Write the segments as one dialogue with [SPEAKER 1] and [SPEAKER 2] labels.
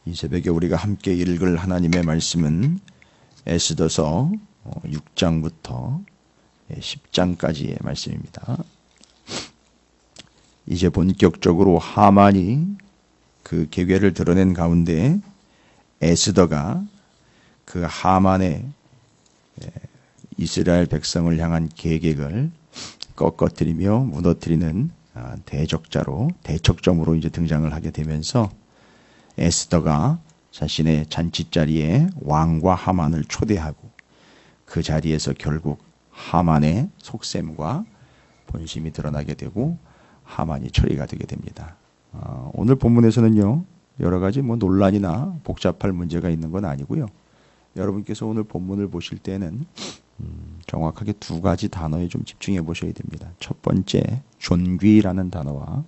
[SPEAKER 1] 이 새벽에 우리가 함께 읽을 하나님의 말씀은 에스더서 6장부터 10장까지의 말씀입니다. 이제 본격적으로 하만이 그 계획을 드러낸 가운데 에스더가 그 하만의 이스라엘 백성을 향한 계획을 꺾어뜨리며 무너뜨리는 대척점으로 이제 등장을 하게 되면서 에스더가 자신의 잔치자리에 왕과 하만을 초대하고 그 자리에서 결국 하만의 속셈과 본심이 드러나게 되고 하만이 처리가 되게 됩니다. 오늘 본문에서는요, 여러 가지 논란이나 복잡할 문제가 있는 건 아니고요. 여러분께서 오늘 본문을 보실 때는 정확하게 두 가지 단어에 좀 집중해 보셔야 됩니다. 첫 번째, 존귀라는 단어와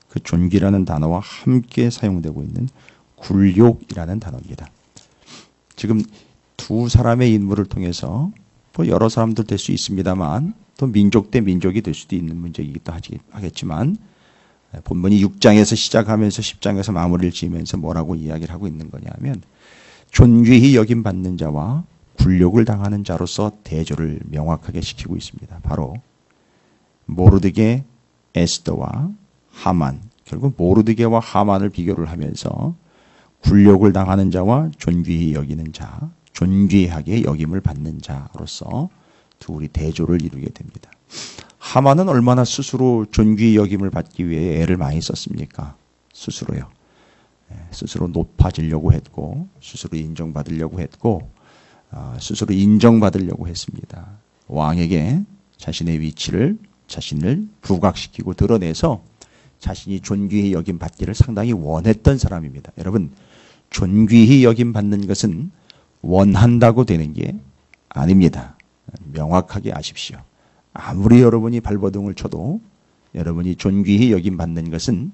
[SPEAKER 1] 그 존귀라는 단어와 함께 사용되고 있는 굴욕이라는 단어입니다. 지금 두 사람의 인물을 통해서 여러 사람들 될 수 있습니다만 또 민족 대 민족이 될 수도 있는 문제이기도 하겠지만 본문이 6장에서 시작하면서 10장에서 마무리를 지으면서 뭐라고 이야기를 하고 있는 거냐면 존귀히 여김받는 자와 굴욕을 당하는 자로서 대조를 명확하게 시키고 있습니다. 바로 모르드게, 에스더와 하만, 결국 모르드게와 하만을 비교를 하면서 굴욕을 당하는 자와 존귀히 여기는 자, 존귀하게 여김을 받는 자로서 둘이 대조를 이루게 됩니다. 하만은 얼마나 스스로 존귀히 여김을 받기 위해 애를 많이 썼습니까? 스스로요. 스스로 높아지려고 했고, 스스로 인정받으려고 했고, 스스로 인정받으려고 했습니다. 왕에게 자신의 위치를, 자신을 부각시키고 드러내서 자신이 존귀히 여김 받기를 상당히 원했던 사람입니다. 여러분, 존귀히 여김 받는 것은 원한다고 되는 게 아닙니다. 명확하게 아십시오. 아무리 여러분이 발버둥을 쳐도 여러분이 존귀히 여김 받는 것은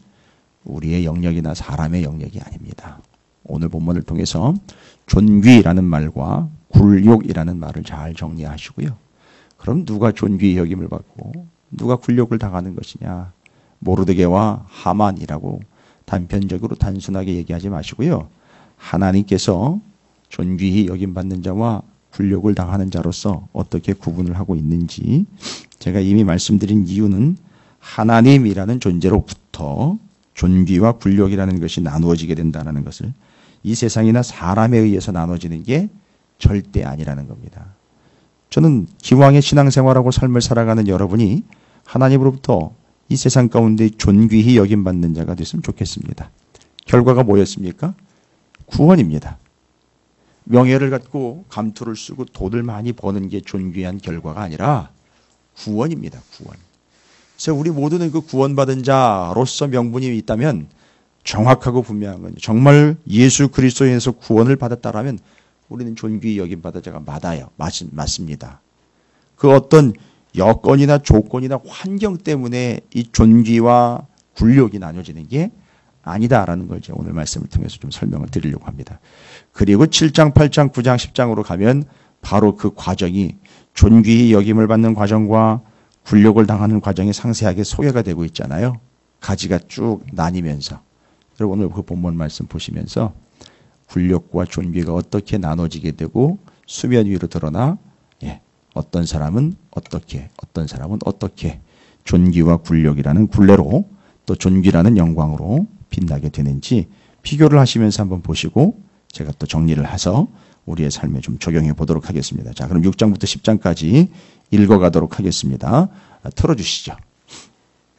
[SPEAKER 1] 우리의 영역이나 사람의 영역이 아닙니다. 오늘 본문을 통해서 존귀라는 말과 굴욕이라는 말을 잘 정리하시고요. 그럼 누가 존귀히 여김을 받고 누가 굴욕을 당하는 것이냐? 모르드게와 하만이라고 단편적으로 단순하게 얘기하지 마시고요. 하나님께서 존귀히 여김받는 자와 굴욕을 당하는 자로서 어떻게 구분을 하고 있는지 제가 이미 말씀드린 이유는 하나님이라는 존재로부터 존귀와 굴욕이라는 것이 나누어지게 된다는 것을 이 세상이나 사람에 의해서 나눠지는 게 절대 아니라는 겁니다. 저는 기왕의 신앙생활하고 삶을 살아가는 여러분이 하나님으로부터 이 세상 가운데 존귀히 여김받는 자가 됐으면 좋겠습니다. 결과가 뭐였습니까? 구원입니다. 명예를 갖고 감투를 쓰고 돈을 많이 버는 게 존귀한 결과가 아니라 구원입니다. 구원. 그래서 우리 모두는 그 구원받은 자로서 명분이 있다면 정확하고 분명한 건 정말 예수 그리스도에서 구원을 받았다라면 우리는 존귀히 여김받은 자가 맞습니다. 그 어떤 여건이나 조건이나 환경 때문에 이 존귀와 굴욕이 나눠지는 게 아니다라는 걸 제가 오늘 말씀을 통해서 좀 설명을 드리려고 합니다. 그리고 7장, 8장, 9장, 10장으로 가면 바로 그 과정이 존귀히 여김을 받는 과정과 굴욕을 당하는 과정이 상세하게 소개가 되고 있잖아요. 가지가 쭉 나뉘면서. 여러분 오늘 그 본문 말씀 보시면서 굴욕과 존귀가 어떻게 나눠지게 되고 수면 위로 드러나 어떤 사람은 어떻게, 어떤 사람은 어떻게 존귀와 굴욕이라는 굴레로 또 존귀라는 영광으로 빛나게 되는지 비교를 하시면서 한번 보시고 제가 또 정리를 해서 우리의 삶에 좀 적용해 보도록 하겠습니다. 자, 그럼 6장부터 10장까지 읽어가도록 하겠습니다. 틀어주시죠.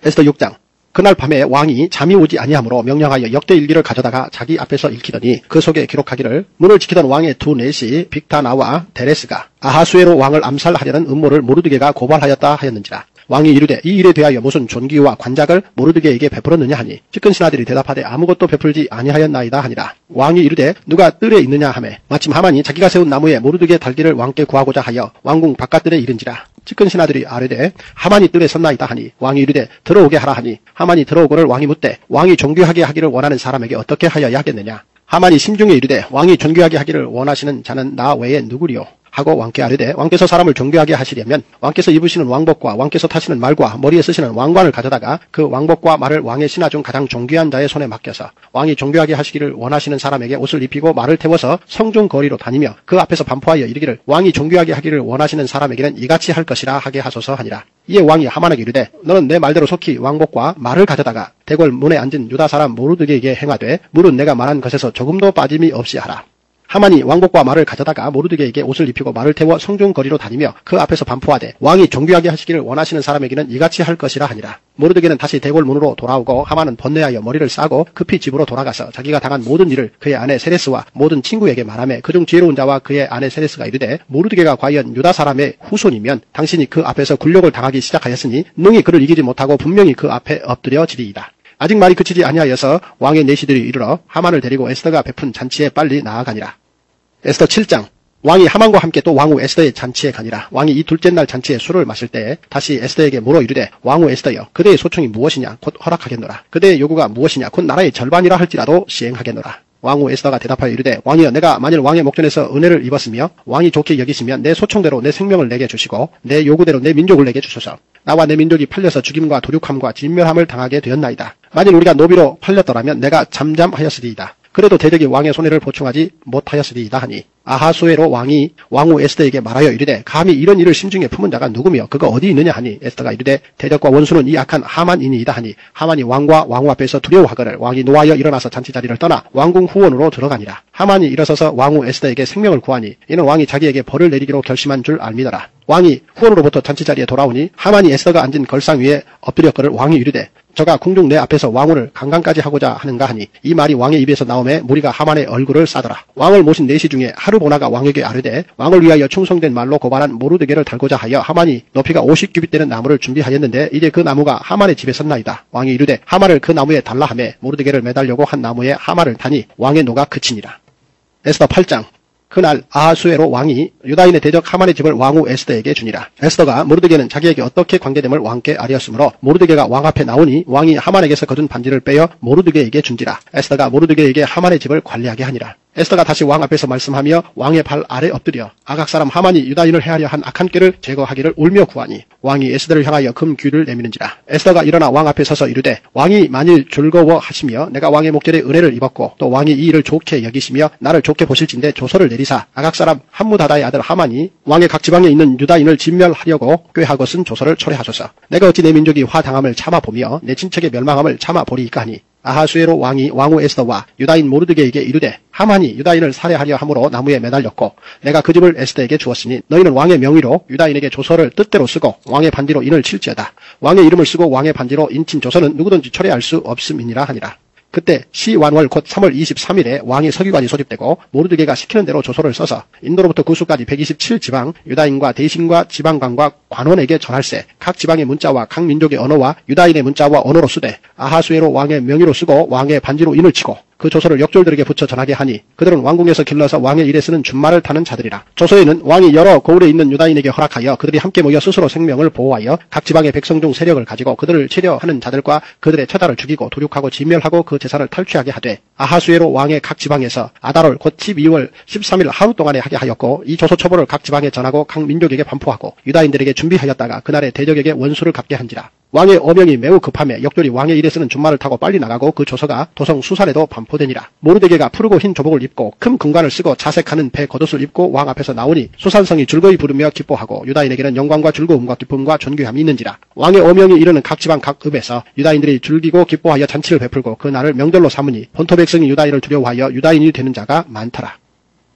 [SPEAKER 2] 에스더 6장. 그날 밤에 왕이 잠이 오지 아니하므로 명령하여 역대일기를 가져다가 자기 앞에서 읽히더니 그 속에 기록하기를 문을 지키던 왕의 두 넷이 빅타나와 데레스가 아하수에로 왕을 암살하려는 음모를 모르드게가 고발하였다 하였는지라. 왕이 이르되 이 일에 대하여 무슨 존귀와 관작을 모르드게에게 베풀었느냐 하니 측근 신하들이 대답하되 아무것도 베풀지 아니하였나이다 하니라. 왕이 이르되 누가 뜰에 있느냐 하매 마침 하만이 자기가 세운 나무에 모르드게 달기를 왕께 구하고자 하여 왕궁 바깥뜰에 이른지라. 측근 신하들이 아뢰되 하만이 뜰에 섰나이다 하니 왕이 이르되 들어오게 하라 하니 하만이 들어오고를 왕이 묻되 왕이 존귀하게 하기를 원하는 사람에게 어떻게 하여야 하겠느냐. 하만이 심중에 이르되 왕이 존귀하게 하기를 원하시는 자는 나 외에 누구리요. 하고 왕께 아뢰되 왕께서 사람을 존귀하게 하시려면 왕께서 입으시는 왕복과 왕께서 타시는 말과 머리에 쓰시는 왕관을 가져다가 그 왕복과 말을 왕의 신하 중 가장 존귀한 자의 손에 맡겨서 왕이 존귀하게 하시기를 원하시는 사람에게 옷을 입히고 말을 태워서 성중 거리로 다니며 그 앞에서 반포하여 이르기를 왕이 존귀하게 하기를 원하시는 사람에게는 이같이 할 것이라 하게 하소서 하니라. 이에 왕이 하만에게 이르되 너는 내 말대로 속히 왕복과 말을 가져다가 대궐 문에 앉은 유다 사람 모르드게에게 행하되 물은 내가 말한 것에서 조금도 빠짐이 없이 하라. 하만이 왕복과 말을 가져다가 모르드게에게 옷을 입히고 말을 태워 성중 거리로 다니며 그 앞에서 반포하되 왕이 존귀하게 하시기를 원하시는 사람에게는 이같이 할 것이라 하니라. 모르드게는 다시 대궐 문으로 돌아오고 하만은 번뇌하여 머리를 싸고 급히 집으로 돌아가서 자기가 당한 모든 일을 그의 아내 세레스와 모든 친구에게 말하며 그중 지혜로운 자와 그의 아내 세레스가 이르되 모르드게가 과연 유다 사람의 후손이면 당신이 그 앞에서 굴욕을 당하기 시작하였으니 능히 그를 이기지 못하고 분명히 그 앞에 엎드려지리이다. 아직 말이 그치지 아니하여서 왕의 내시들이 이르러 하만을 데리고 에스더가 베푼 잔치에 빨리 나아가니라. 에스더 7장. 왕이 하만과 함께 또 왕후 에스더의 잔치에 가니라. 왕이 이 둘째 날 잔치에 술을 마실 때에 다시 에스더에게 물어 이르되 왕후 에스더여 그대의 소총이 무엇이냐 곧 허락하겠노라. 그대의 요구가 무엇이냐 곧 나라의 절반이라 할지라도 시행하겠노라. 왕후 에스더가 대답하여 이르되 왕이여 내가 만일 왕의 목전에서 은혜를 입었으며 왕이 좋게 여기시면 내 소총대로 내 생명을 내게 주시고 내 요구대로 내 민족을 내게 주소서. 나와 내 민족이 팔려서 죽임과 도륙함과 진멸함을 당하게 되었나이다. 만일 우리가 노비로 팔렸더라면 내가 잠잠하였으리이다. 그래도 대적이 왕의 손해를 보충하지 못하였으리이다 하니 아하수에로 왕이 왕후 에스더에게 말하여 이르되 감히 이런 일을 심중에 품은 자가 누구며 그가 어디 있느냐 하니 에스더가 이르되 대적과 원수는 이 악한 하만이니이다 하니 하만이 왕과 왕후 앞에서 두려워하거늘 왕이 노하여 일어나서 잔치 자리를 떠나 왕궁 후원으로 들어가니라. 하만이 일어서서 왕후 에스더에게 생명을 구하니 이는 왕이 자기에게 벌을 내리기로 결심한 줄 알미더라. 왕이 후원으로부터 잔치 자리에 돌아오니 하만이 에스더가 앉은 걸상 위에 엎드렸거늘 왕이 이르되 저가 궁중 내 앞에서 왕후를 강간까지 하고자 하는가 하니 이 말이 왕의 입에서 나오매 무리가 하만의 얼굴을 싸더라. 왕을 모신 내시 중에 하르보나가 왕에게 아뢰되 왕을 위하여 충성된 말로 고발한 모르드게를 달고자 하여 하만이 높이가 50규빗 되는 나무를 준비하였는데 이제 그 나무가 하만의 집에 섰나이다. 왕이 이르되 하만을 그 나무에 달라 하매 모르드게를 매달려고 한 나무에 하만을 다니 왕의 노가 그치니라. 에스더 8장. 그날 아하수에로 왕이 유다인의 대적 하만의 집을 왕후 에스더에게 주니라. 에스더가 모르드게는 자기에게 어떻게 관계됨을 왕께 아뢰었으므로 모르드게가 왕 앞에 나오니 왕이 하만에게서 거둔 반지를 빼어 모르드게에게 준지라. 에스더가 모르드게에게 하만의 집을 관리하게 하니라. 에스더가 다시 왕 앞에서 말씀하며 왕의 발 아래 엎드려 아각 사람 하만이 유다인을 해하려 한 악한 꾀를 제거하기를 울며 구하니 왕이 에스더를 향하여 금귀를 내미는지라. 에스더가 일어나 왕 앞에 서서 이르되 왕이 만일 즐거워하시며 내가 왕의 목전에 은혜를 입었고 또 왕이 이 일을 좋게 여기시며 나를 좋게 보실진대 조서를 내리사 아각 사람 함무다다의 아들 하만이 왕의 각 지방에 있는 유다인을 진멸하려고 꾀하고 쓴 조서를 철회하소서. 내가 어찌 내 민족이 화당함을 참아보며 내 친척의 멸망함을 참아보리이까 하니 아하수에로 왕이 왕후 에스더와 유다인 모르드게에게 이르되 하만이 유다인을 살해하려 함으로 나무에 매달렸고 내가 그 집을 에스더에게 주었으니 너희는 왕의 명의로 유다인에게 조서를 뜻대로 쓰고 왕의 반지로 인을 칠지어다. 왕의 이름을 쓰고 왕의 반지로 인친 조서는 누구든지 철회할 수 없음이니라 하니라. 그때 시완월 곧 3월 23일에 왕의 서기관이 소집되고 모르드게가 시키는 대로 조서를 써서 인도로부터 구수까지 127지방 유다인과 대신과 지방관과 관원에게 전할세 각 지방의 문자와 각 민족의 언어와 유다인의 문자와 언어로 쓰되 아하수에로 왕의 명의로 쓰고 왕의 반지로 인을 치고 그 조서를 역졸들에게 붙여 전하게 하니 그들은 왕궁에서 길러서 왕의 일에 쓰는 준말을 타는 자들이라. 조서에는 왕이 여러 고을에 있는 유다인에게 허락하여 그들이 함께 모여 스스로 생명을 보호하여 각 지방의 백성 중 세력을 가지고 그들을 치려하는 자들과 그들의 처자를 죽이고 도륙하고 진멸하고 그 재산을 탈취하게 하되 아하수에로 왕의 각 지방에서 아달월 곧 12월 13일 하루 동안에 하게 하였고 이 조서 처벌을 각 지방에 전하고 각 민족에게 반포하고 유다인들에게 준비하였다가 그날에 대적에게 원수를 갚게 한지라. 왕의 어명이 매우 급하며 역졸이 왕의 일에 쓰는 준말을 타고 빨리 나가고 그 조서가 도성 수산에도 반포되니라. 모르드게가 푸르고 흰 조복을 입고 큰 금관을 쓰고 자색하는 배 겉옷을 입고 왕 앞에서 나오니 수산성이 즐거이 부르며 기뻐하고 유다인에게는 영광과 즐거움과 기쁨과 존귀함이 있는지라. 왕의 어명이 이르는 각 지방 각 읍에서 유다인들이 즐기고 기뻐하여 잔치를 베풀고 그 날을 명절로 삼으니 본토 백성이 유다인을 두려워하여 유다인이 되는 자가 많더라.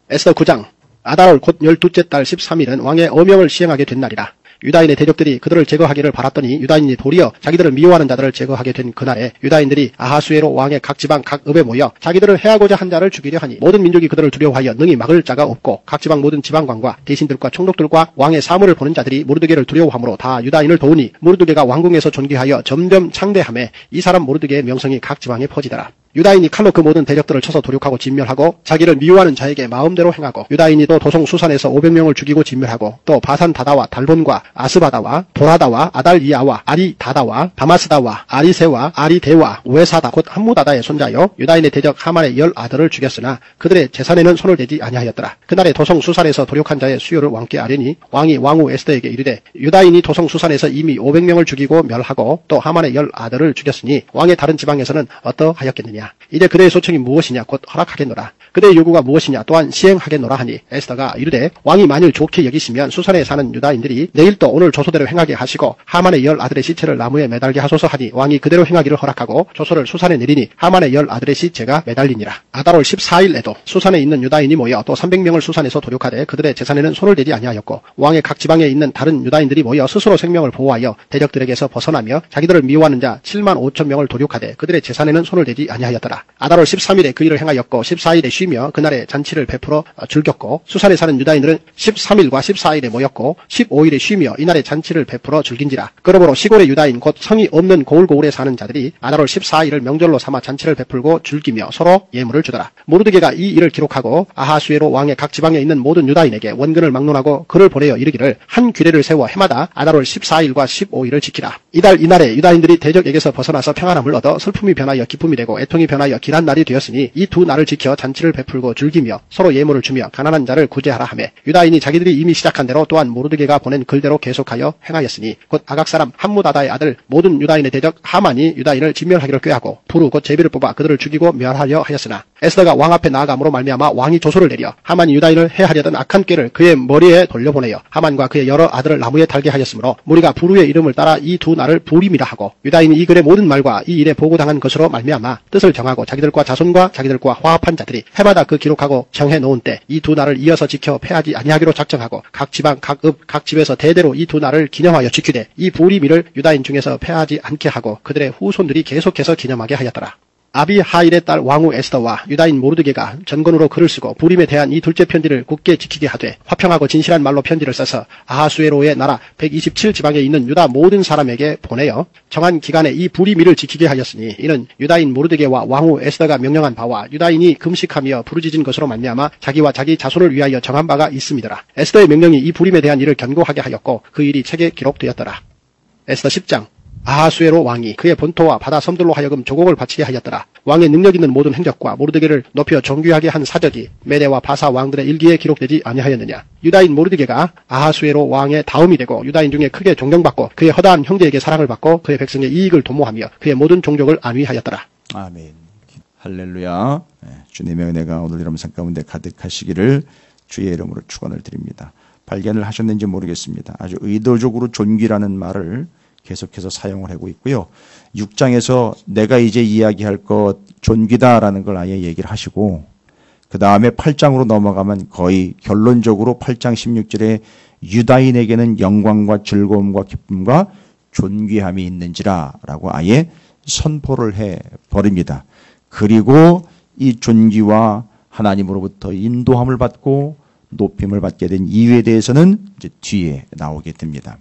[SPEAKER 2] 에스더 9장. 아달월 곧 12째 달 13일은 왕의 어명을 시행하게 된 날이라. 유다인의 대적들이 그들을 제거하기를 바랐더니 유다인이 도리어 자기들을 미워하는 자들을 제거하게 된 그날에 유다인들이 아하수에로 왕의 각 지방 각 읍에 모여 자기들을 해하고자 한 자를 죽이려 하니 모든 민족이 그들을 두려워하여 능히 막을 자가 없고 각 지방 모든 지방관과 대신들과 총독들과 왕의 사물을 보는 자들이 모르드게를 두려워하므로 다 유다인을 도우니 모르드게가 왕궁에서 존귀하여 점점 창대하며 이 사람 모르드게의 명성이 각 지방에 퍼지더라. 유다인이 칼로 그 모든 대적들을 쳐서 도륙하고 진멸하고 자기를 미워하는 자에게 마음대로 행하고 유다인이 또 도성 수산에서 500명을 죽이고 진멸하고 또 바산 다다와 달본과 아스바다와 보라다와 아달이아와 아리다다와 바마스다와 아리세와 아리데와 우에사다 곧 함무다다의 손자요 유다인의 대적 하만의 10아들을 죽였으나 그들의 재산에는 손을 대지 아니하였더라. 그날에 도성 수산에서 도륙한 자의 수요를 왕께 아뢰니 왕이 왕후 에스더에게 이르되 유다인이 도성 수산에서 이미 500명을 죽이고 멸하고 또 하만의 10아들을 죽였으니 왕의 다른 지방에서는 어떠하였겠느냐. 이제 그대의 소청이 무엇이냐 곧 허락하겠노라. 그대의 요구가 무엇이냐 또한 시행하겠노라 하니 에스더가 이르되 왕이 만일 좋게 여기시면 수산에 사는 유다인들이 내일 또 오늘 조소대로 행하게 하시고 하만의 10아들의 시체를 나무에 매달게 하소서 하니 왕이 그대로 행하기를 허락하고 조소를 수산에 내리니 하만의 10아들의 시체가 매달리니라. 아달월 14일에도 수산에 있는 유다인이 모여 또 300명을 수산에서 도륙하되 그들의 재산에는 손을 대지 아니하였고 왕의 각 지방에 있는 다른 유다인들이 모여 스스로 생명을 보호하여 대적들에게서 벗어나며 자기들을 미워하는 자 7만 5천 명을 도륙하되 그들의 재산에는 손을 대지 아니하였더라. 아달월 13일에 그 일을 행하였고 14일에 쉬며 그날에 잔치를 베풀어 즐겼고 수산에 사는 유다인들은 13일과 14일에 모였고 15일에 쉬며 이날에 잔치를 베풀어 즐긴지라. 그러므로 시골의 유다인 곧 성이 없는 고을고을에 사는 자들이 아달월 14일을 명절로 삼아 잔치를 베풀고 즐기며 서로 예물을 주더라. 모르드게가 이 일을 기록하고 아하수에로 왕의 각 지방에 있는 모든 유다인에게 원근을 막론하고 글을 보내어 이르기를 한 규례를 세워 해마다 아달월 14일과 15일을 지키라. 이날에 유다인들이 대적에게서 벗어나서 평안함을 얻어 슬픔이 변하여 기쁨이 되고 애통이 변하여 길한 날이 되었으니 이 두 날을 지켜 잔치를 베풀고 즐기며 서로 예물을 주며 가난한 자를 구제하라 하며 유다인이 자기들이 이미 시작한 대로 또한 모르드게가 보낸 글대로 계속하여 행하였으니 곧 아각 사람 함무다다의 아들 모든 유다인의 대적 하만이 유다인을 진멸하기를 꾀하고 부르 곧 제비를 뽑아 그들을 죽이고 멸하려 하였으나 에스더가 왕 앞에 나아감으로 말미암아 왕이 조소를 내려 하만이 유다인을 해하려던 악한 꾀를 그의 머리에 돌려보내어 하만과 그의 여러 아들을 나무에 달게 하였으므로 무리가 부르의 이름을 따라 이 두 날을 부림이라 하고 유다인이 이 글의 모든 말과 이 일에 보고당한 것으로 말미암아 뜻을 정하고 자기들과 자손과 자기들과 화합한 자들이 해마다 그 기록하고 정해 놓은 때 이 두 날을 이어서 지켜 패하지 아니하기로 작정하고 각 지방 각 읍 각 집에서 대대로 이 두 날을 기념하여 지키되 이 부림일을 유다인 중에서 패하지 않게 하고 그들의 후손들이 계속해서 기념하게 하였더라. 아비하일의 딸 왕후 에스더와 유다인 모르드게가 전건으로 글을 쓰고 부림에 대한 이 둘째 편지를 굳게 지키게 하되 화평하고 진실한 말로 편지를 써서 아하수에로의 나라 127지방에 있는 유다 모든 사람에게 보내어 정한 기간에 이 부림일을 지키게 하였으니 이는 유다인 모르드게와 왕후 에스더가 명령한 바와 유다인이 금식하며 부르짖은 것으로 말미암아 자기와 자기 자손을 위하여 정한 바가 있음이더라. 에스더의 명령이 이 부림에 대한 일을 견고하게 하였고 그 일이 책에 기록되었더라. 에스더 10장. 아하수에로 왕이 그의 본토와 바다 섬들로 하여금 조공을 바치게 하였더라. 왕의 능력 있는 모든 행적과 모르드게를 높여 존귀하게 한 사적이 메대와 바사 왕들의 일기에 기록되지 아니하였느냐. 유다인 모르드게가 아하수에로 왕의 다음이 되고 유다인 중에 크게 존경받고 그의 허다한 형제에게 사랑을 받고 그의 백성의 이익을 도모하며 그의 모든 종족을 안위하였더라.
[SPEAKER 1] 아멘. 할렐루야. 주님의 은혜가 오늘 여러분 삶 가운데 가득하시기를 주의 이름으로 축원을 드립니다. 발견을 하셨는지 모르겠습니다. 아주 의도적으로 존귀라는 말을 계속해서 사용을 하고 있고요. 6장에서 내가 이제 이야기할 것 존귀다라는 걸 아예 얘기를 하시고 그 다음에 8장으로 넘어가면 거의 결론적으로 8장 16절에 유다인에게는 영광과 즐거움과 기쁨과 존귀함이 있는지라 라고 아예 선포를 해버립니다. 그리고 이 존귀와 하나님으로부터 인도함을 받고 높임을 받게 된 이유에 대해서는 이제 뒤에 나오게 됩니다.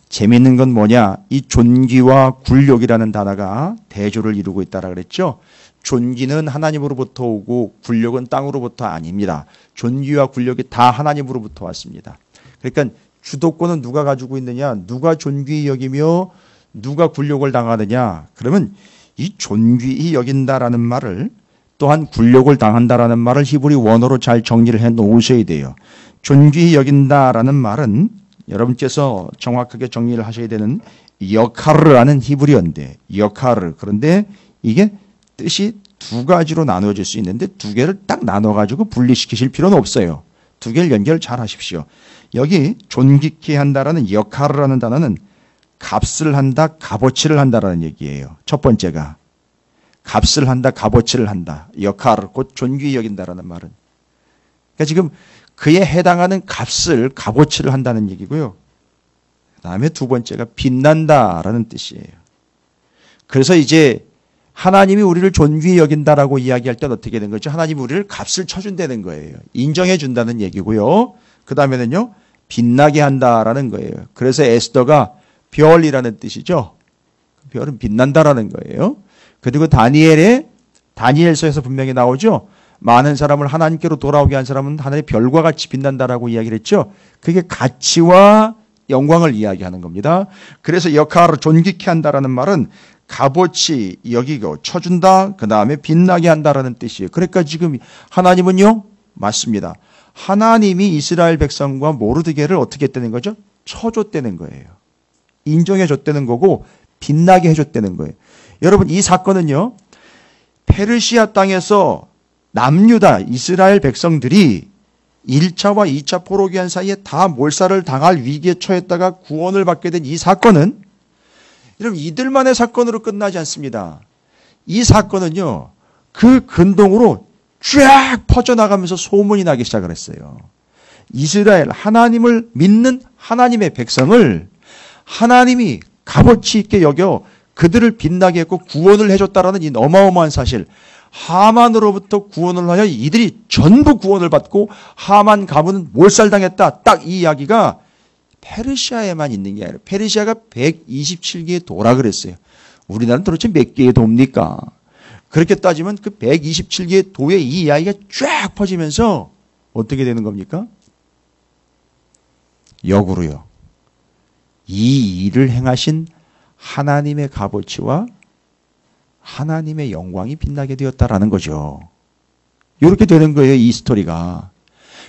[SPEAKER 1] 재미있는 건 뭐냐? 이 존귀와 굴욕이라는 단어가 대조를 이루고 있다라 그랬죠. 존귀는 하나님으로부터 오고 굴욕은 땅으로부터 아닙니다. 존귀와 굴욕이 다 하나님으로부터 왔습니다. 그러니까 주도권은 누가 가지고 있느냐? 누가 존귀히 여기며 누가 굴욕을 당하느냐? 그러면 이 존귀히 여긴다라는 말을 또한 굴욕을 당한다라는 말을 히브리 원어로 잘 정리를 해 놓으셔야 돼요. 존귀히 여긴다라는 말은 여러분께서 정확하게 정리를 하셔야 되는 여카르라는 히브리어인데 여카르. 그런데 이게 뜻이 두 가지로 나누어질 수 있는데 두 개를 딱 나눠가지고 분리시키실 필요는 없어요. 두 개를 연결 잘 하십시오. 여기 존귀케 한다라는 여카르라는 단어는 값을 한다, 값어치를 한다라는 얘기예요. 첫 번째가 값을 한다, 값어치를 한다. 여카르, 곧 존귀히 여긴다라는 말은. 그러니까 지금 그에 해당하는 값을, 값어치를 한다는 얘기고요. 그 다음에 두 번째가 빛난다라는 뜻이에요. 그래서 이제 하나님이 우리를 존귀히 여긴다라고 이야기할 땐 어떻게 되는 거죠? 하나님이 우리를 값을 쳐준다는 거예요. 인정해 준다는 얘기고요. 그 다음에는요, 빛나게 한다라는 거예요. 그래서 에스더가 별이라는 뜻이죠. 별은 빛난다라는 거예요. 그리고 다니엘의 다니엘서에서 분명히 나오죠. 많은 사람을 하나님께로 돌아오게 한 사람은 하늘의 별과 같이 빛난다라고 이야기를 했죠. 그게 가치와 영광을 이야기하는 겁니다. 그래서 역할을 존귀케 한다라는 말은 값어치 여기고 쳐준다, 그 다음에 빛나게 한다라는 뜻이에요. 그러니까 지금 하나님은요, 맞습니다. 하나님이 이스라엘 백성과 모르드게를 어떻게 했다는 거죠? 쳐줬다는 거예요. 인정해줬다는 거고 빛나게 해줬다는 거예요. 여러분, 이 사건은요, 페르시아 땅에서 남유다 이스라엘 백성들이 1차와 2차 포로기한 사이에 다 몰살을 당할 위기에 처했다가 구원을 받게 된 이 사건은 여러분 이들만의 사건으로 끝나지 않습니다. 이 사건은요, 그 근동으로 쫙 퍼져나가면서 소문이 나기 시작을 했어요. 이스라엘, 하나님을 믿는 하나님의 백성을 하나님이 값어치 있게 여겨 그들을 빛나게 했고 구원을 해줬다라는 이 어마어마한 사실, 하만으로부터 구원을 하여 이들이 전부 구원을 받고 하만 가문은 몰살당했다. 딱 이 이야기가 페르시아에만 있는 게 아니라 페르시아가 127개의 도라 그랬어요. 우리나라는 도대체 몇 개의 도입니까? 그렇게 따지면 그 127개의 도의 이 이야기가 쫙 퍼지면서 어떻게 되는 겁니까? 역으로요. 이 일을 행하신 하나님의 값어치와 하나님의 영광이 빛나게 되었다라는 거죠. 이렇게 되는 거예요, 이 스토리가.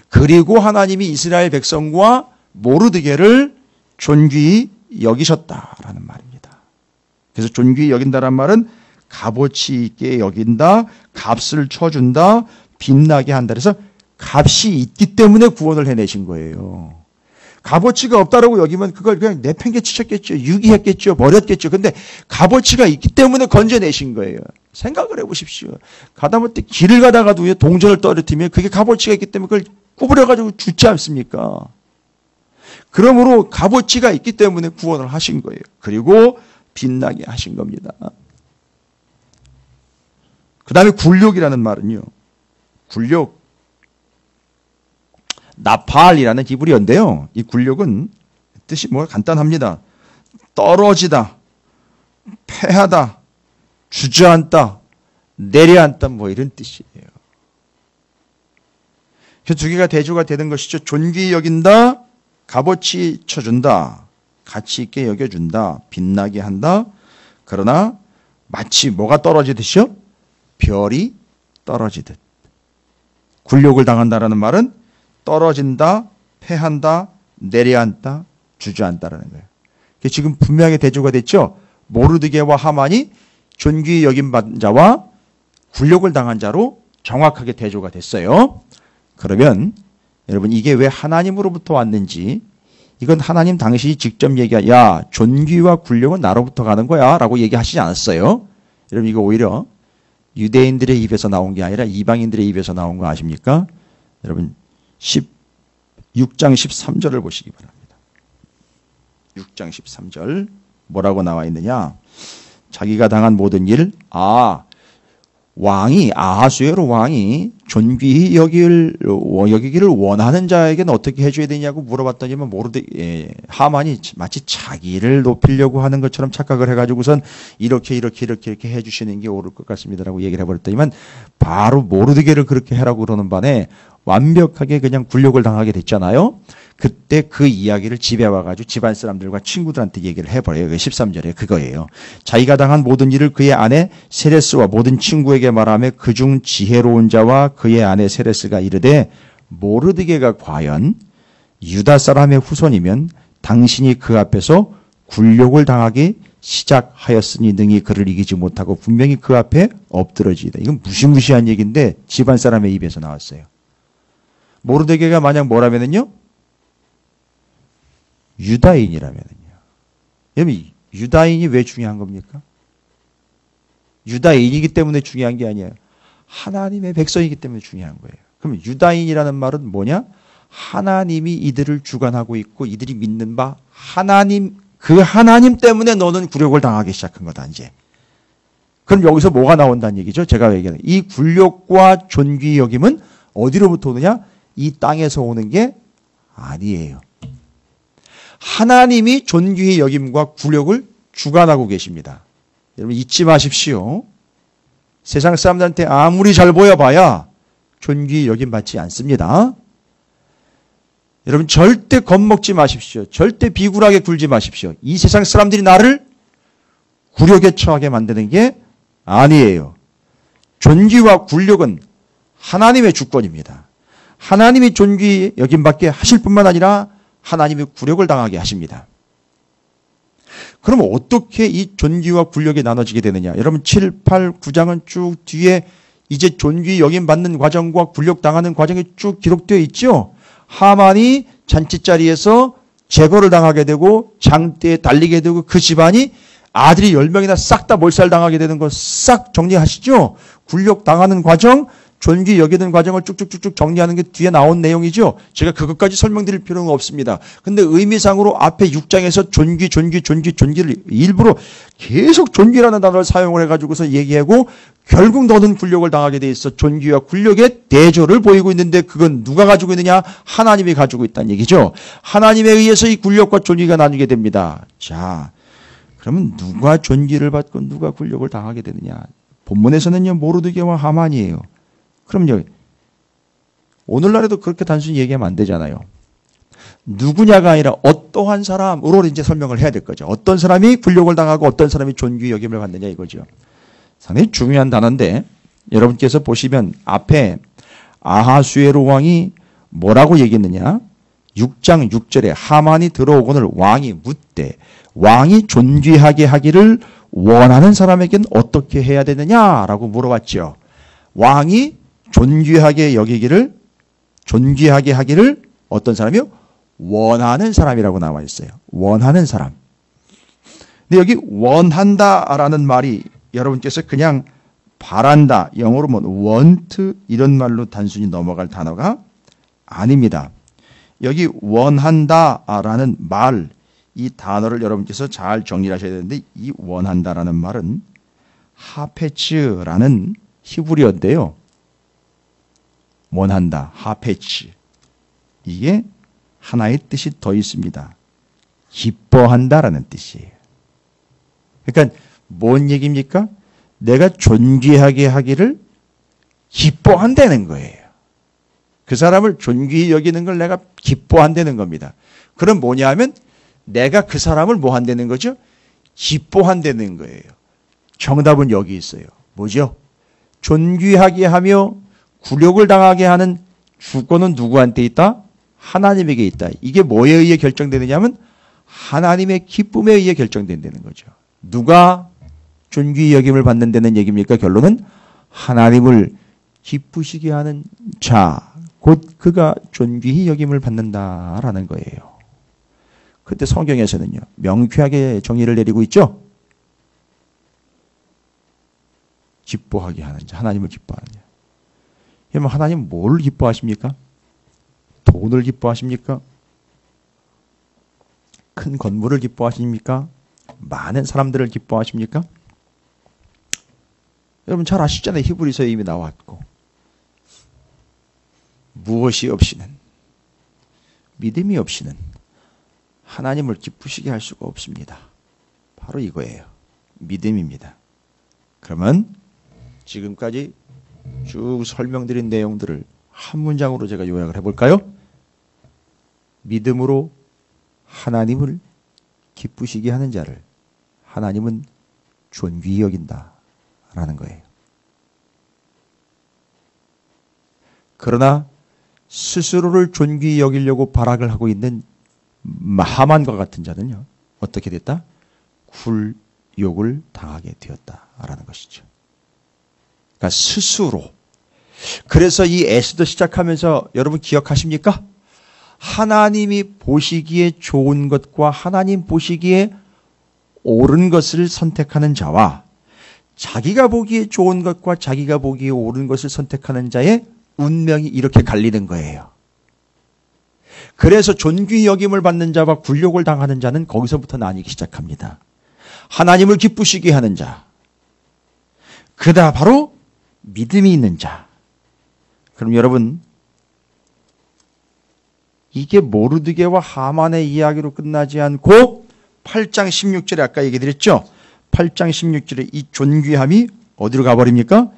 [SPEAKER 1] 그리고 하나님이 이스라엘 백성과 모르드게를 존귀히 여기셨다라는 말입니다. 그래서 존귀히 여긴다란 말은 값어치 있게 여긴다, 값을 쳐준다, 빛나게 한다. 그래서 값이 있기 때문에 구원을 해내신 거예요. 값어치가 없다라고 여기면 그걸 그냥 내팽개치셨겠죠. 유기했겠죠. 버렸겠죠. 근데 값어치가 있기 때문에 건져내신 거예요. 생각을 해보십시오. 가다못해 길을 가다가도 동전을 떨어뜨리면 그게 값어치가 있기 때문에 그걸 구부려가지고 죽지 않습니까? 그러므로 값어치가 있기 때문에 구원을 하신 거예요. 그리고 빛나게 하신 겁니다. 그 다음에 굴욕이라는 말은요. 굴욕. 나팔이라는 히브리어인데요. 이 굴욕은 뜻이 뭐 간단합니다. 떨어지다, 패하다, 주저앉다, 내려앉다 뭐 이런 뜻이에요. 그 두 개가 대조가 되는 것이죠. 존귀히 여긴다, 값어치 쳐준다, 가치 있게 여겨준다, 빛나게 한다. 그러나 마치 뭐가 떨어지듯이요? 별이 떨어지듯. 굴욕을 당한다라는 말은 떨어진다, 패한다, 내려앉다, 주저앉다라는 거예요. 지금 분명히 대조가 됐죠. 모르드게와 하만이 존귀히 여긴 자와 굴욕을 당한 자로 정확하게 대조가 됐어요. 그러면 여러분 이게 왜 하나님으로부터 왔는지, 이건 하나님 당신이 직접 야, 존귀와 굴욕은 나로부터 가는 거야 라고 얘기하시지 않았어요. 여러분 이거 오히려 유대인들의 입에서 나온 게 아니라 이방인들의 입에서 나온 거 아십니까? 여러분 6장 13절을 보시기 바랍니다. 6장 13절 뭐라고 나와 있느냐? 자기가 당한 모든 일, 왕이 아하수에로 왕이 존귀히 여기기를 원하는 자에게는 어떻게 해줘야 되냐고 물어봤더니만 하만이 마치 자기를 높이려고 하는 것처럼 착각을 해가지고선 이렇게 해주시는 게 옳을 것 같습니다라고 얘기를 해버렸더니만 바로 모르드게를 그렇게 하라고 그러는 반에 완벽하게 그냥 굴욕을 당하게 됐잖아요. 그때 그 이야기를 집에 와가지고 집안 사람들과 친구들한테 얘기를 해버려요. 13절에 그거예요. 자기가 당한 모든 일을 그의 아내 세레스와 모든 친구에게 말하며 그중 지혜로운 자와 그의 아내 세레스가 이르되 모르드게가 과연 유다 사람의 후손이면 당신이 그 앞에서 굴욕을 당하기 시작하였으니 능히 그를 이기지 못하고 분명히 그 앞에 엎드러지이다. 이건 무시무시한 얘기인데 집안 사람의 입에서 나왔어요. 모르드게가 만약 뭐라면은요? 유다인이라면은요. 여러분, 유다인이 왜 중요한 겁니까? 유다인이기 때문에 중요한 게 아니에요. 하나님의 백성이기 때문에 중요한 거예요. 그럼 유다인이라는 말은 뭐냐? 하나님이 이들을 주관하고 있고 이들이 믿는 바 하나님, 그 하나님 때문에 너는 굴욕을 당하기 시작한 거다, 이제. 그럼 여기서 뭐가 나온다는 얘기죠? 제가 얘기하는 이 굴욕과 존귀 여김은 어디로부터 오느냐? 이 땅에서 오는 게 아니에요. 하나님이 존귀히 여김과 굴욕을 주관하고 계십니다. 여러분 잊지 마십시오. 세상 사람들한테 아무리 잘 보여봐야 존귀 여김받지 않습니다. 여러분 절대 겁먹지 마십시오. 절대 비굴하게 굴지 마십시오. 이 세상 사람들이 나를 굴욕에 처하게 만드는 게 아니에요. 존귀와 굴욕은 하나님의 주권입니다. 하나님이 존귀 여김받게 하실 뿐만 아니라 하나님이 굴욕을 당하게 하십니다. 그럼 어떻게 이 존귀와 굴욕이 나눠지게 되느냐? 여러분 7, 8, 9장은 쭉 뒤에 이제 존귀 여김받는 과정과 굴욕 당하는 과정이 쭉 기록되어 있죠. 하만이 잔치자리에서 제거를 당하게 되고 장대에 달리게 되고 그 집안이 아들이 10명이나 싹 다 몰살당하게 되는 거 싹 정리하시죠. 굴욕 당하는 과정, 존귀 여기는 과정을 쭉쭉쭉쭉 정리하는 게 뒤에 나온 내용이죠. 제가 그것까지 설명드릴 필요는 없습니다. 근데 의미상으로 앞에 6장에서 존귀를 일부러 계속 존귀라는 단어를 사용을 해가지고서 얘기하고 결국 너는 굴욕을 당하게 돼 있어. 존귀와 굴욕의 대조를 보이고 있는데 그건 누가 가지고 있느냐? 하나님이 가지고 있다는 얘기죠. 하나님에 의해서 이 굴욕과 존귀가 나뉘게 됩니다. 자, 그러면 누가 존귀를 받고 누가 굴욕을 당하게 되느냐? 본문에서는요, 모르드게와 하만이에요. 그럼요, 오늘날에도 그렇게 단순히 얘기하면 안 되잖아요. 누구냐가 아니라 어떠한 사람으로 이제 설명을 해야 될 거죠. 어떤 사람이 굴욕을 당하고 어떤 사람이 존귀 여김을 받느냐 이거죠. 상당히 중요한 단어인데 여러분께서 보시면 앞에 아하수에로 왕이 뭐라고 얘기했느냐? 6장 6절에 하만이 들어오거늘 왕이 묻되 왕이 존귀하게 하기를 원하는 사람에겐 어떻게 해야 되느냐라고 물어봤죠. 왕이 존귀하게 하기를 어떤 사람이요? 원하는 사람이라고 나와 있어요. 원하는 사람. 근데 여기 원한다라는 말이 여러분께서 그냥 바란다, 영어로 뭐 want 이런 말로 단순히 넘어갈 단어가 아닙니다. 여기 원한다라는 말, 이 단어를 여러분께서 잘 정리를 하셔야 되는데 이 원한다라는 말은 하페츠라는 히브리어인데요. 원한다, 하페츠. 이게 하나의 뜻이 더 있습니다. 기뻐한다라는 뜻이에요. 그러니까 뭔 얘기입니까? 내가 존귀하게 하기를 기뻐한다는 거예요. 그 사람을 존귀히 여기는 걸 내가 기뻐한다는 겁니다. 그럼 뭐냐 하면 내가 그 사람을 뭐 한다는 거죠? 기뻐한다는 거예요. 정답은 여기 있어요. 뭐죠? 존귀하게 하며 굴욕을 당하게 하는 주권은 누구한테 있다? 하나님에게 있다. 이게 뭐에 의해 결정되느냐 하면 하나님의 기쁨에 의해 결정된다는 거죠. 누가 존귀 여김을 받는다는 얘기입니까? 결론은 하나님을 기쁘시게 하는 자, 곧 그가 존귀히 여김을 받는다라는 거예요. 그때 성경에서는요, 명쾌하게 정의를 내리고 있죠. 기뻐하게 하는 자, 하나님을 기뻐하는 자. 그러면 하나님 뭘 기뻐하십니까? 돈을 기뻐하십니까? 큰 건물을 기뻐하십니까? 많은 사람들을 기뻐하십니까? 여러분 잘 아시잖아요. 히브리서에 이미 나왔고. 무엇이 없이는, 믿음이 없이는 하나님을 기쁘시게 할 수가 없습니다. 바로 이거예요. 믿음입니다. 그러면 지금까지 쭉 설명드린 내용들을 한 문장으로 제가 요약을 해볼까요? 믿음으로 하나님을 기쁘시게 하는 자를 하나님은 존귀히 여긴다라는 거예요. 그러나 스스로를 존귀히 여기려고 발악을 하고 있는 하만과 같은 자는요, 어떻게 됐다? 굴욕을 당하게 되었다라는 것이죠. 그러니까 스스로. 그래서 이 에스더 시작하면서 여러분 기억하십니까? 하나님이 보시기에 좋은 것과 하나님 보시기에 옳은 것을 선택하는 자와 자기가 보기에 좋은 것과 자기가 보기에 옳은 것을 선택하는 자의 운명이 이렇게 갈리는 거예요. 그래서 존귀 여김을 받는 자와 굴욕을 당하는 자는 거기서부터 나뉘기 시작합니다. 하나님을 기쁘시게 하는 자, 그다 바로 믿음이 있는 자. 그럼 여러분, 이게 모르드게와 하만의 이야기로 끝나지 않고 8장 16절에 아까 얘기 드렸죠? 8장 16절에 이 존귀함이 어디로 가버립니까?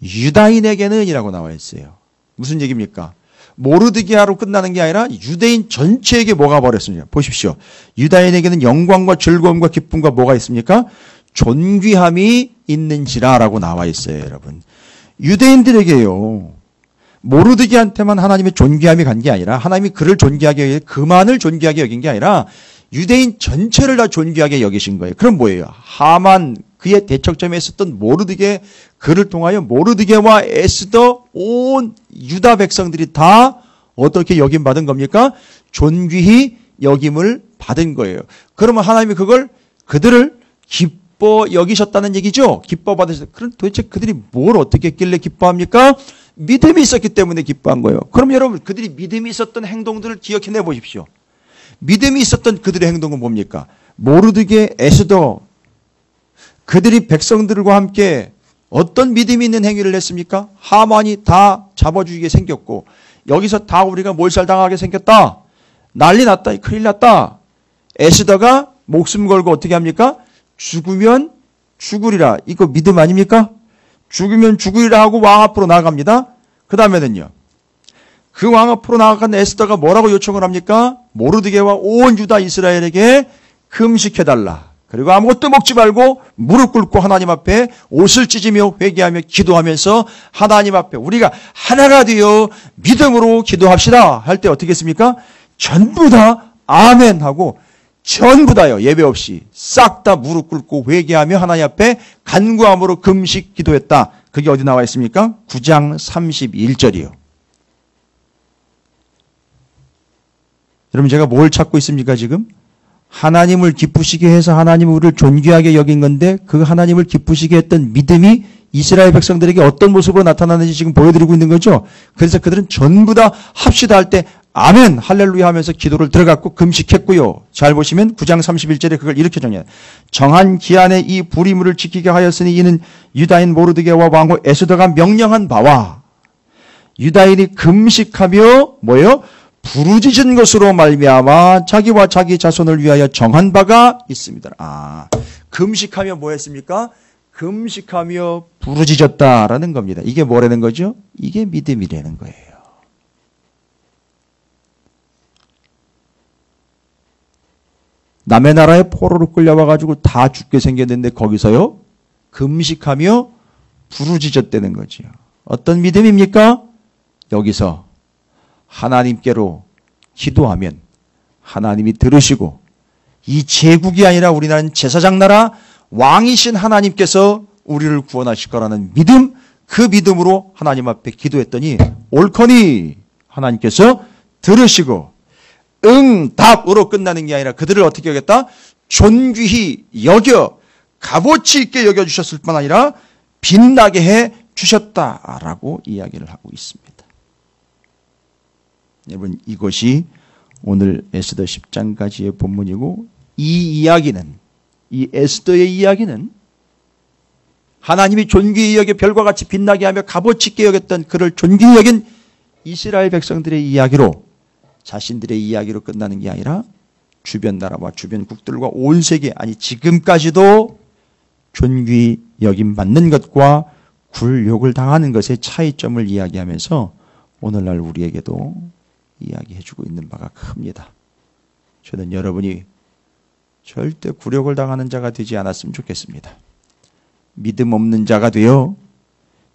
[SPEAKER 1] 유다인에게는 이라고 나와 있어요. 무슨 얘기입니까? 모르드게아로 끝나는 게 아니라 유대인 전체에게 뭐가 버렸습니까? 보십시오. 유다인에게는 영광과 즐거움과 기쁨과 뭐가 있습니까? 존귀함이 있는지라라고 나와 있어요, 여러분. 유대인들에게요. 모르드게한테만 하나님의 존귀함이 간 게 아니라 하나님이 그를 존귀하게 여기 그만을 존귀하게 여긴 게 아니라 유대인 전체를 다 존귀하게 여기신 거예요. 그럼 뭐예요? 하만 그의 대척점에 있었던 모르드게 그를 통하여 모르드게와 에스더 온 유다 백성들이 다 어떻게 여김 받은 겁니까? 존귀히 여김을 받은 거예요. 그러면 하나님이 그들을 기뻐 여기셨다는 얘기죠. 기뻐 받으셨다. 그럼 도대체 그들이 뭘 어떻게 했길래 기뻐합니까? 믿음이 있었기 때문에 기뻐한 거예요. 그럼 여러분 그들이 믿음이 있었던 행동들을 기억해내 보십시오. 믿음이 있었던 그들의 행동은 뭡니까? 모르드게, 에스더 그들이 백성들과 함께 어떤 믿음이 있는 행위를 했습니까? 하만이 다 잡아주게 생겼고 여기서 다 우리가 몰살당하게 생겼다. 난리 났다. 큰일 났다. 에스더가 목숨 걸고 어떻게 합니까? 죽으면 죽으리라. 이거 믿음 아닙니까? 죽으면 죽으리라 하고 왕 앞으로 나아갑니다. 그 다음에는요. 그 왕 앞으로 나아간 에스더가 뭐라고 요청을 합니까? 모르드게와 온 유다 이스라엘에게 금식해달라. 그리고 아무것도 먹지 말고 무릎 꿇고 하나님 앞에 옷을 찢으며 회개하며 기도하면서 하나님 앞에 우리가 하나가 되어 믿음으로 기도합시다 할 때 어떻게 했습니까? 전부 다 아멘 하고 전부 다요. 예배 없이 싹 다 무릎 꿇고 회개하며 하나님 앞에 간구함으로 금식 기도했다. 그게 어디 나와 있습니까? 9장 31절이요. 여러분 제가 뭘 찾고 있습니까 지금? 하나님을 기쁘시게 해서 하나님은 우리를 존귀하게 여긴 건데 그 하나님을 기쁘시게 했던 믿음이 이스라엘 백성들에게 어떤 모습으로 나타나는지 지금 보여드리고 있는 거죠. 그래서 그들은 전부 다 합시다 할 때 아멘 할렐루야 하면서 기도를 들어갔고 금식했고요. 잘 보시면 9장 31절에 그걸 이렇게 정해요. 정한 기한에 이 불의물을 지키게 하였으니 이는 유다인 모르드게와 왕후 에스더가 명령한 바와 유다인이 금식하며 뭐예요? 부르짖은 것으로 말미암아 자기와 자기 자손을 위하여 정한 바가 있습니다. 금식하며 뭐 했습니까? 금식하며 부르짖었다라는 겁니다. 이게 뭐라는 거죠? 이게 믿음이라는 거예요. 남의 나라에 포로로 끌려와가지고 다 죽게 생겼는데 거기서요? 금식하며 부르짖었다는 거죠. 어떤 믿음입니까? 여기서 하나님께로 기도하면 하나님이 들으시고 이 제국이 아니라 우리나라는 제사장 나라 왕이신 하나님께서 우리를 구원하실 거라는 믿음, 그 믿음으로 하나님 앞에 기도했더니 옳거니 하나님께서 들으시고 응답으로 끝나는 게 아니라 그들을 어떻게 여겼다? 존귀히 여겨 값어치 있게 여겨주셨을 뿐 아니라 빛나게 해 주셨다라고 이야기를 하고 있습니다. 여러분 이것이 오늘 에스더 10장까지의 본문이고 이 이야기는 이 에스더의 이야기는 하나님이 존귀히 여겨 별과 같이 빛나게 하며 값어치 있게 여겼던 그를 존귀히 여긴 이스라엘 백성들의 이야기로 자신들의 이야기로 끝나는 게 아니라 주변 나라와 주변국들과 온 세계 아니 지금까지도 존귀히 여김받는 것과 굴욕을 당하는 것의 차이점을 이야기하면서 오늘날 우리에게도 이야기해주고 있는 바가 큽니다. 저는 여러분이 절대 굴욕을 당하는 자가 되지 않았으면 좋겠습니다. 믿음 없는 자가 되어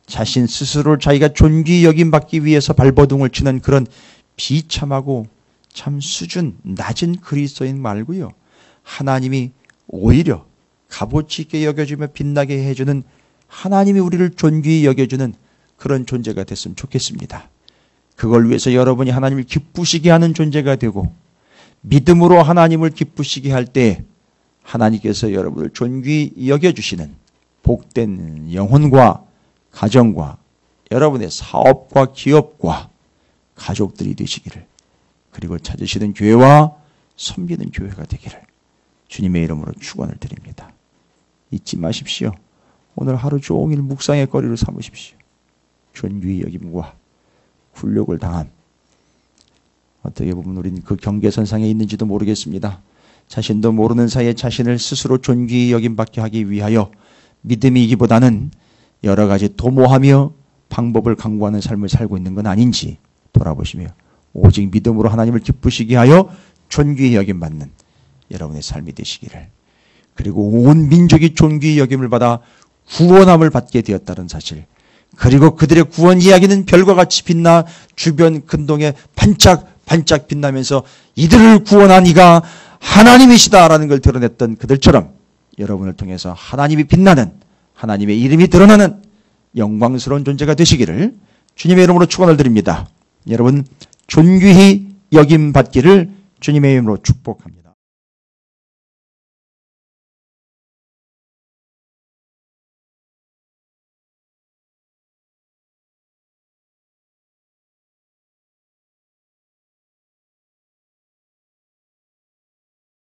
[SPEAKER 1] 자신 스스로를 자기가 존귀히 여김받기 위해서 발버둥을 치는 그런 비참하고 참 수준 낮은 그리스도인 말고요. 하나님이 오히려 값어치 있게 여겨주며 빛나게 해주는 하나님이 우리를 존귀히 여겨주는 그런 존재가 됐으면 좋겠습니다. 그걸 위해서 여러분이 하나님을 기쁘시게 하는 존재가 되고 믿음으로 하나님을 기쁘시게 할 때 하나님께서 여러분을 존귀히 여겨주시는 복된 영혼과 가정과 여러분의 사업과 기업과 가족들이 되시기를 그리고 찾으시는 교회와 섬기는 교회가 되기를 주님의 이름으로 축원을 드립니다. 잊지 마십시오. 오늘 하루 종일 묵상의 거리로 삼으십시오. 존귀히 여김과 굴욕을 당함. 어떻게 보면 우리는 그 경계선상에 있는지도 모르겠습니다. 자신도 모르는 사이에 자신을 스스로 존귀히 여김받게 하기 위하여 믿음이기보다는 여러 가지 도모하며 방법을 강구하는 삶을 살고 있는 건 아닌지 돌아보시며 오직 믿음으로 하나님을 기쁘시게 하여 존귀히 여김받는 여러분의 삶이 되시기를, 그리고 온 민족이 존귀히 여김을 받아 구원함을 받게 되었다는 사실, 그리고 그들의 구원 이야기는 별과 같이 빛나 주변 근동에 반짝반짝 빛나면서 이들을 구원한 이가 하나님이시다라는 걸 드러냈던 그들처럼 여러분을 통해서 하나님이 빛나는, 하나님의 이름이 드러나는 영광스러운 존재가 되시기를 주님의 이름으로 축원을 드립니다. 여러분 존귀히 여김 받기를 주님의 이름으로 축복합니다.